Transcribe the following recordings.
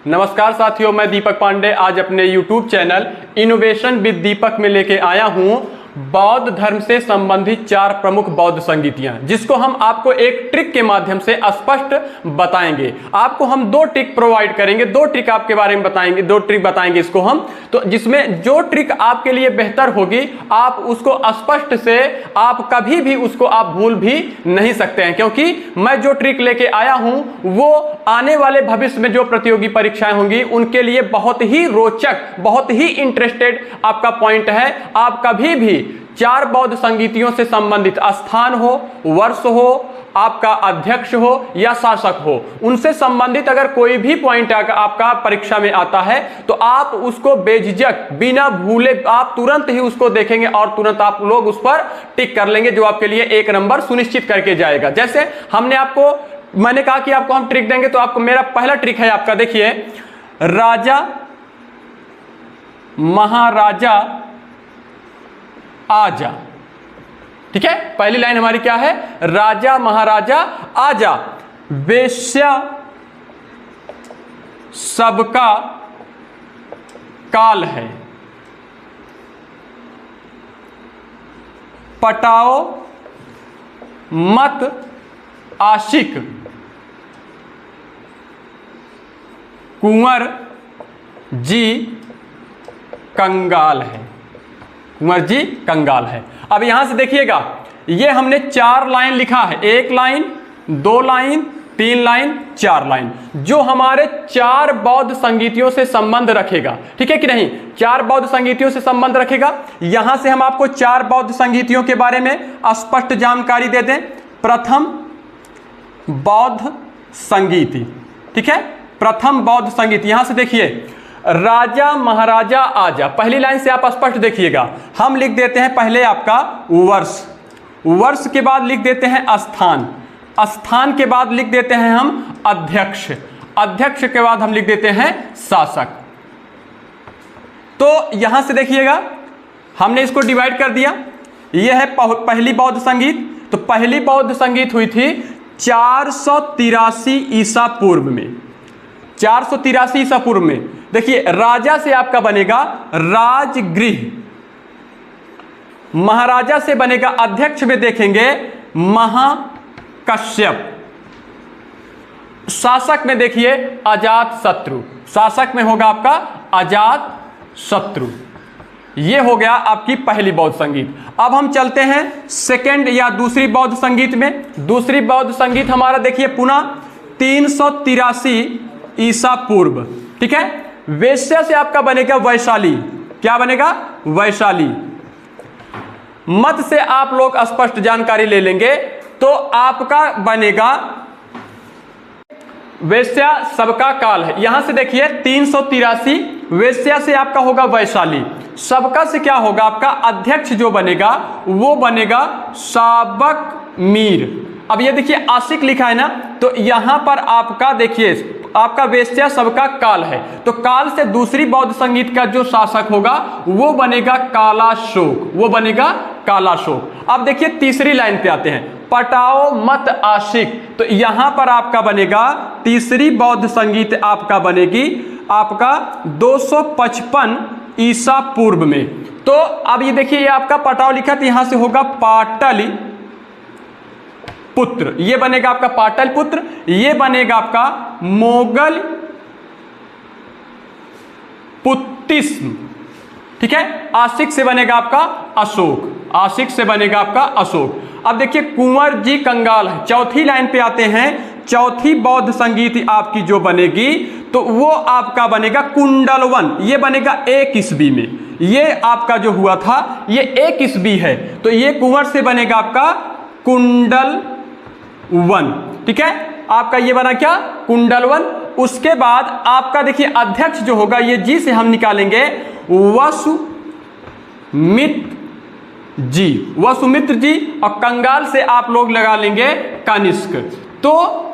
नमस्कार साथियों, मैं दीपक पांडे आज अपने YouTube चैनल इनोवेशन विद दीपक में लेके आया हूं बौद्ध धर्म से संबंधित 4 प्रमुख बौद्ध संगीतियां, जिसको हम आपको एक ट्रिक के माध्यम से स्पष्ट बताएंगे। आपको हम 2 ट्रिक प्रोवाइड करेंगे, 2 ट्रिक आपके बारे में बताएंगे, 2 ट्रिक बताएंगे इसको हम, तो जिसमें जो ट्रिक आपके लिए बेहतर होगी आप उसको स्पष्ट से आप कभी भी उसको आप भूल भी नहीं सकते हैं, क्योंकि मैं जो ट्रिक लेके आया हूं वो आने वाले भविष्य में जो प्रतियोगी परीक्षाएं होंगी उनके लिए बहुत ही रोचक, बहुत ही इंटरेस्टेड आपका पॉइंट है। आप कभी भी 4 बौद्ध संगीतियों से संबंधित स्थान हो, वर्ष हो, आपका अध्यक्ष हो या शासक हो, उनसे संबंधित अगर कोई भी पॉइंट आपका परीक्षा में आता है तो आप उसको बेझिझक बिना भूले आप तुरंत ही उसको देखेंगे और तुरंत आप लोग उस पर टिक कर लेंगे, जो आपके लिए 1 नंबर सुनिश्चित करके जाएगा। जैसे मैंने कहा कि आपको हम ट्रिक देंगे, तो आपको मेरा पहला ट्रिक है आपका, देखिए, राजा महाराजा आजा। ठीक है, पहली लाइन हमारी क्या है? राजा महाराजा आजा, वेश्या सबका काल है, पटाओ मत आशिक, कुंवर जी कंगाल है, कुंवर जी कंगाल है। अब यहां से देखिएगा, ये हमने 4 लाइन लिखा है, 1 लाइन, 2 लाइन, 3 लाइन, 4 लाइन, जो हमारे 4 बौद्ध संगीतियों से संबंध रखेगा। ठीक है कि नहीं? 4 बौद्ध संगीतियों से संबंध रखेगा। यहां से हम आपको 4 बौद्ध संगीतियों के बारे में स्पष्ट जानकारी दे दें। प्रथम बौद्ध संगीति, ठीक है, प्रथम बौद्ध संगीत, यहां से देखिए, राजा महाराजा आजा, पहली लाइन से आप स्पष्ट देखिएगा। हम लिख देते हैं पहले आपका वर्ष, वर्ष के बाद लिख देते हैं स्थान, स्थान के बाद लिख देते हैं हम अध्यक्ष, अध्यक्ष के बाद हम लिख देते हैं शासक। तो यहां से देखिएगा, हमने इसको डिवाइड कर दिया। यह है पहली बौद्ध संगीत। तो पहली बौद्ध संगीत हुई थी 483 ईसा पूर्व में, 483 ईसा पूर्व में। देखिए, राजा से आपका बनेगा राजगृह, महाराजा से बनेगा, अध्यक्ष में देखेंगे महाकश्यप, शासक में देखिए अजात शत्रु, शासक में होगा आपका अजात शत्रु। ये हो गया आपकी पहली बौद्ध संगीत। अब हम चलते हैं सेकंड या दूसरी बौद्ध संगीत में। दूसरी बौद्ध संगीत हमारा देखिए पुनः 383 ईसा पूर्व। ठीक है, वेश्या से आपका बनेगा वैशाली, क्या बनेगा? वैशाली। मत से आप लोग स्पष्ट जानकारी ले लेंगे तो आपका बनेगा वेश्या सबका काल है। यहां से देखिए 383, वेश्या से आपका होगा वैशाली, सबका से क्या होगा आपका अध्यक्ष जो बनेगा वो बनेगा साबक मीर। अब ये देखिए आशिक लिखा है ना, तो यहां पर आपका देखिए आपका वेश्या सबका काल है, तो काल से दूसरी बौद्ध संगीत का जो शासक होगा वो बनेगा कालाशोक, वो बनेगा कालाशोक। अब देखिए तीसरी लाइन पे आते हैं, पटाओ मत आशिक, तो यहां पर आपका बनेगा तीसरी बौद्ध संगीत आपका बनेगी आपका 255 ईसा पूर्व में। तो अब ये देखिए, ये आपका पटाओ लिखा, तो यहां से होगा पाटली पुत्र, ये बनेगा आपका पाटल पुत्र, ये बनेगा आपका मोगल पुत्तिस्म। ठीक है, आशिक से बनेगा आपका अशोक, आशिक से बनेगा आपका अशोक। अब देखिए कुंवर जी कंगाल है, चौथी लाइन पे आते हैं। चौथी बौद्ध संगीत आपकी जो बनेगी तो वो आपका बनेगा कुंडलवन, ये बनेगा 1 ईस्वी में, ये आपका जो हुआ था ये 1 ईस्वी है, तो ये कुंवर से बनेगा आपका कुंडल वन। ठीक है, आपका ये बना क्या? कुंडलवन। उसके बाद आपका देखिए अध्यक्ष जो होगा ये जी से हम निकालेंगे वसुमित्र जी, वसुमित्र जी, और कंगाल से आप लोग लगा लेंगे कनिष्क। तो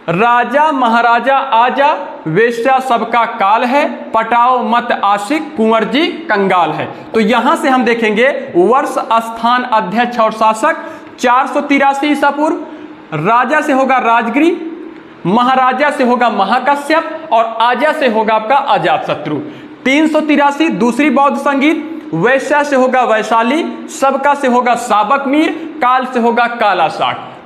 राजा महाराजा आजा, वेश्या सबका काल है, पटाओ मत आशिक, कुंवर जी कंगाल है। तो यहां से हम देखेंगे वर्ष, स्थान, अध्यक्ष और शासक। 483 ईसा पूर्व, राजा से होगा राजगिरी, महाराजा से होगा महाकश्यप और आजा से होगा आपका अजातशत्रु। 383 दूसरी बौद्ध संगीत, वैश्या से होगा वैशाली, सबका से होगा साबक मीर, काल से होगा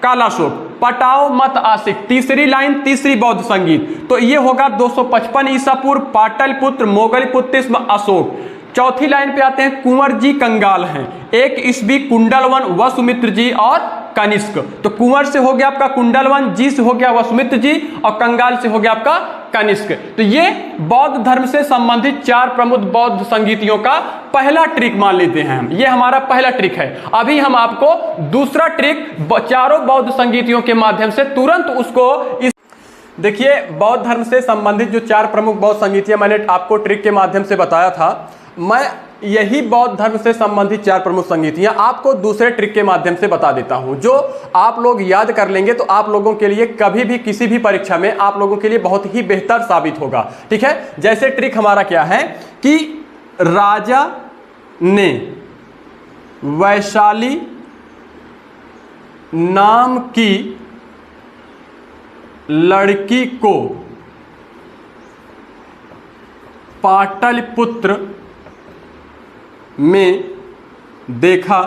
कालाशोक, पटाओ मत आशिक, तीसरी लाइन तीसरी बौद्ध संगीत, तो ये होगा 255 ईसा पूर्व, पाटलिपुत्र मोगलपुत्तिस्म अशोक। चौथी लाइन पे आते हैं, कुंवर जी कंगाल हैं, 1 ईस्वी कुंडलवन वसुमित्र जी और कनिष्क, तो कुंवर से हो गया आपका कुंडलवन, जी से हो गया वसुमित्र जी और कंगाल से हो गया आपका कनिष्क। तो ये बौद्ध धर्म से संबंधित 4 प्रमुख बौद्ध संगीतियों का पहला ट्रिक मान लेते हैं हम, ये हमारा पहला ट्रिक है। अभी हम आपको दूसरा ट्रिक चारों बौद्ध संगीतियों के माध्यम से तुरंत उसको देखिए, बौद्ध धर्म से संबंधित जो 4 प्रमुख बौद्ध संगीतियां मैंने आपको ट्रिक के माध्यम से बताया था, मैं यही बौद्ध धर्म से संबंधित 4 प्रमुख संगीतियां आपको दूसरे ट्रिक के माध्यम से बता देता हूं, जो आप लोग याद कर लेंगे तो आप लोगों के लिए कभी भी किसी भी परीक्षा में आप लोगों के लिए बहुत ही बेहतर साबित होगा। ठीक है, जैसे ट्रिक हमारा क्या है कि राजा ने वैशाली नाम की लड़की को पाटलिपुत्र में देखा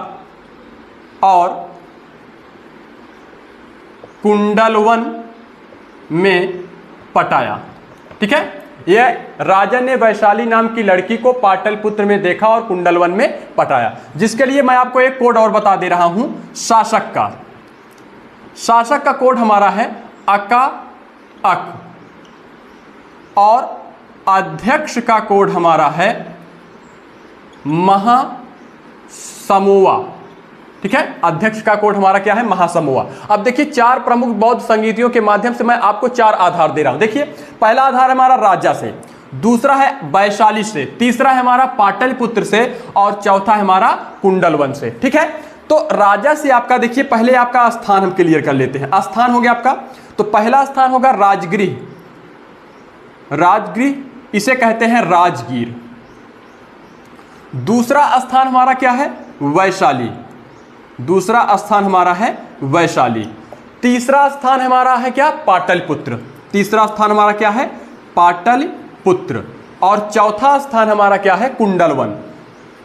और कुंडलवन में पटाया। ठीक है, यह राजा ने वैशाली नाम की लड़की को पाटलिपुत्र में देखा और कुंडलवन में पटाया, जिसके लिए मैं आपको एक कोड और बता दे रहा हूं। शासक का कोड हमारा है अका अक, और अध्यक्ष का कोड हमारा है महासमोआ। ठीक है, अध्यक्ष का कोड हमारा क्या है, महासमोआ। अब देखिए, 4 प्रमुख बौद्ध संगीतियों के माध्यम से मैं आपको 4 आधार दे रहा हूं। देखिए, पहला आधार हमारा राजा से, दूसरा है वैशाली से, तीसरा है हमारा पाटलिपुत्र से और चौथा है हमारा कुंडलवन से। ठीक है, तो राजा से आपका देखिए, पहले आपका स्थान हम क्लियर कर लेते हैं। स्थान हो गया आपका, तो पहला स्थान होगा राजगृह, इसे कहते हैं राजगीर। दूसरा स्थान हमारा क्या है, वैशाली, दूसरा स्थान हमारा है वैशाली। तीसरा स्थान हमारा है क्या, पाटलिपुत्र, तीसरा स्थान हमारा क्या है, पाटलिपुत्र। और चौथा स्थान हमारा क्या है, कुंडलवन,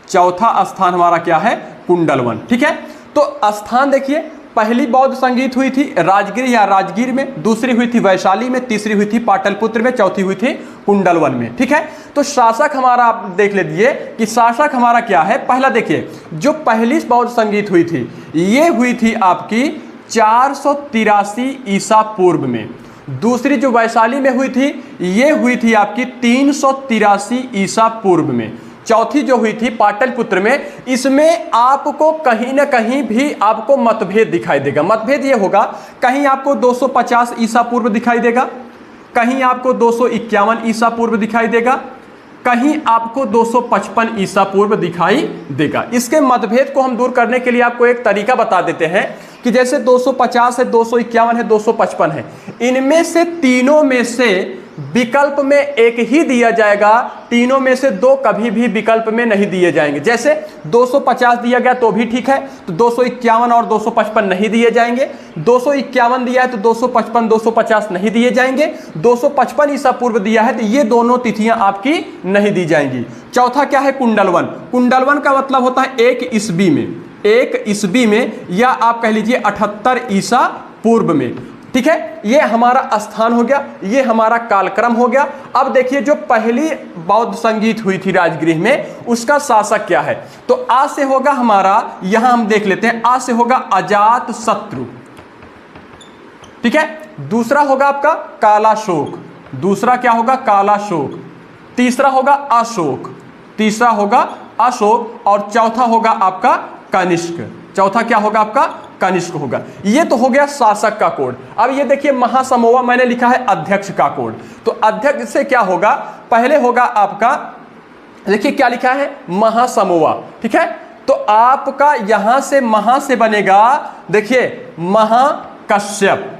चौथा स्थान हमारा क्या है, कुंडलवन। ठीक है, तो स्थान देखिए, पहली बौद्ध संगीत हुई थी राजगीर या राजगीर में, दूसरी हुई थी वैशाली में, तीसरी हुई थी पाटलिपुत्र में, चौथी हुई थी कुंडलवन में। ठीक है, तो शासक हमारा आप देख लीजिए कि शासक हमारा क्या है। पहला देखिए, जो पहली बौद्ध संगीत हुई थी ये हुई थी आपकी 483 ईसा पूर्व में। दूसरी जो वैशाली में हुई थी ये हुई थी आपकी 383 ईसा पूर्व में। चौथी जो हुई थी पाटलिपुत्र में, इसमें आपको कहीं ना कहीं भी आपको मतभेद दिखाई देगा। मतभेद ये होगा, कहीं आपको 250 ईसा पूर्व दिखाई देगा, कहीं आपको 251 ईसा पूर्व दिखाई देगा, कहीं आपको 255 ईसा पूर्व दिखाई देगा। इसके मतभेद को हम दूर करने के लिए आपको एक तरीका बता देते हैं कि जैसे 250 है, 251 है, 255 है, इनमें से तीनों में से विकल्प में एक ही दिया जाएगा, तीनों में से 2 कभी भी विकल्प में नहीं दिए जाएंगे। जैसे 250 दिया गया तो भी ठीक है, तो 251 और 255 नहीं दिए जाएंगे। 251 दिया है तो 255 250 नहीं दिए जाएंगे। 255 ईसा पूर्व दिया है तो ये दोनों तिथियां आपकी नहीं दी जाएंगी। चौथा क्या है, कुंडलवन। कुंडलवन का मतलब होता है 1 ईस्वी में, 1 ईस्वी में, या आप कह लीजिए 78 ईसा पूर्व में। ठीक है, ये हमारा स्थान हो गया, ये हमारा कालक्रम हो गया। अब देखिए, जो पहली बौद्ध संगीत हुई थी राजगृह में, उसका शासक क्या है, तो आ से होगा हमारा, यहां हम देख लेते हैं, आ से होगा अजातशत्रु। ठीक है, दूसरा होगा आपका कालाशोक, दूसरा क्या होगा, कालाशोक। तीसरा होगा अशोक, तीसरा होगा अशोक, और चौथा होगा आपका कनिष्क, चौथा क्या होगा आपका, कनिष्क होगा। ये तो हो गया शासक का कोड। अब ये देखिए, महासमोआ मैंने लिखा है अध्यक्ष का कोड, तो अध्यक्ष से क्या होगा, पहले होगा आपका, देखिए क्या लिखा है, महासमोआ। ठीक है, तो आपका यहां से महा से बनेगा, देखिए महाकश्यप,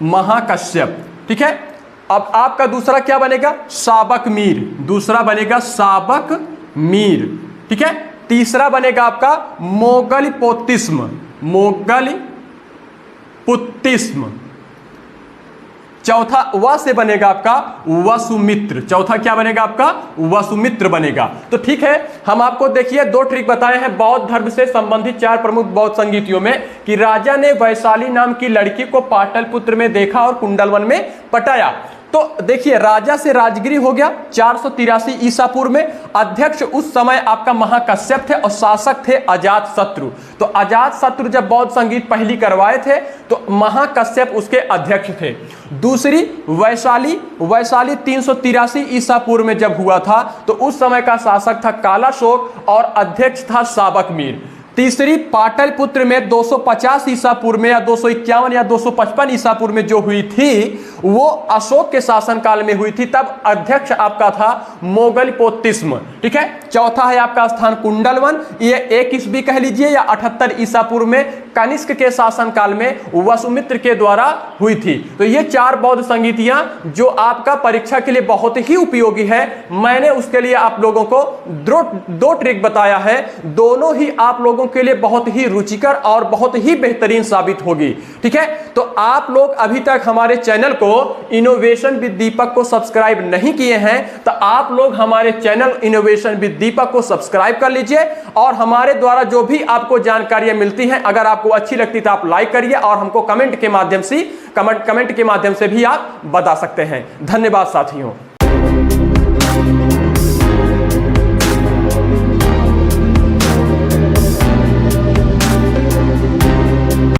महाकश्यप। ठीक है, अब आपका दूसरा क्या बनेगा, साबक मीर, दूसरा बनेगा साबक मीर। ठीक है, तीसरा बनेगा आपका मोगलपुत्तिस्म, मोगलपुत्तिस्म। चौथा व से बनेगा आपका वसुमित्र। चौथा क्या बनेगा आपका? वसुमित्र बनेगा। तो ठीक है, हम आपको देखिए 2 ट्रिक बताए हैं बौद्ध धर्म से संबंधित 4 प्रमुख बौद्ध संगीतियों में कि राजा ने वैशाली नाम की लड़की को पाटलिपुत्र में देखा और कुंडलवन में पटाया। तो देखिए, राजा से राजगिरी हो गया 483 ईसा पूर्व में। अध्यक्ष उस समय आपका महाकश्यप थे और शासक थे अजातशत्रु। तो अजातशत्रु जब बौद्ध संगीत पहली करवाए थे तो महाकश्यप उसके अध्यक्ष थे। दूसरी वैशाली 383 ईसा पूर्व में जब हुआ था तो उस समय का शासक था कालाशोक और अध्यक्ष था साबक मीर। तीसरी पाटलिपुत्र में 250 ईसा पूर्व में या 251 या 255 ईसा पूर्व में जो हुई थी वो अशोक के शासनकाल में हुई थी, तब अध्यक्ष आपका था मोगलपोतिस्म। ठीक है। चौथा है आपका स्थान कुंडलवन, ये 1 ईस्वी कह लीजिए या 78 ईसा पूर्व में कनिष्क के शासनकाल में वसुमित्र के द्वारा हुई थी। तो ये 4 बौद्ध संगीतियां जो आपका परीक्षा के लिए बहुत ही उपयोगी है। मैंने उसके लिए आप लोगों को 2 ट्रिक बताया है, दोनों ही आप लोगों के लिए बहुत ही रुचिकर और बहुत ही बेहतरीन साबित होगी। ठीक है। तो आप लोग अभी तक हमारे चैनल को इनोवेशन विद दीपक को सब्सक्राइब नहीं किए हैं तो आप लोग हमारे चैनल इनोवेशन विद दीपक को सब्सक्राइब कर लीजिए और हमारे द्वारा जो भी आपको जानकारियां मिलती हैं अगर आपको अच्छी लगती तो आप लाइक करिए और हमको कमेंट के माध्यम से भी आप बता सकते हैं। धन्यवाद साथियों।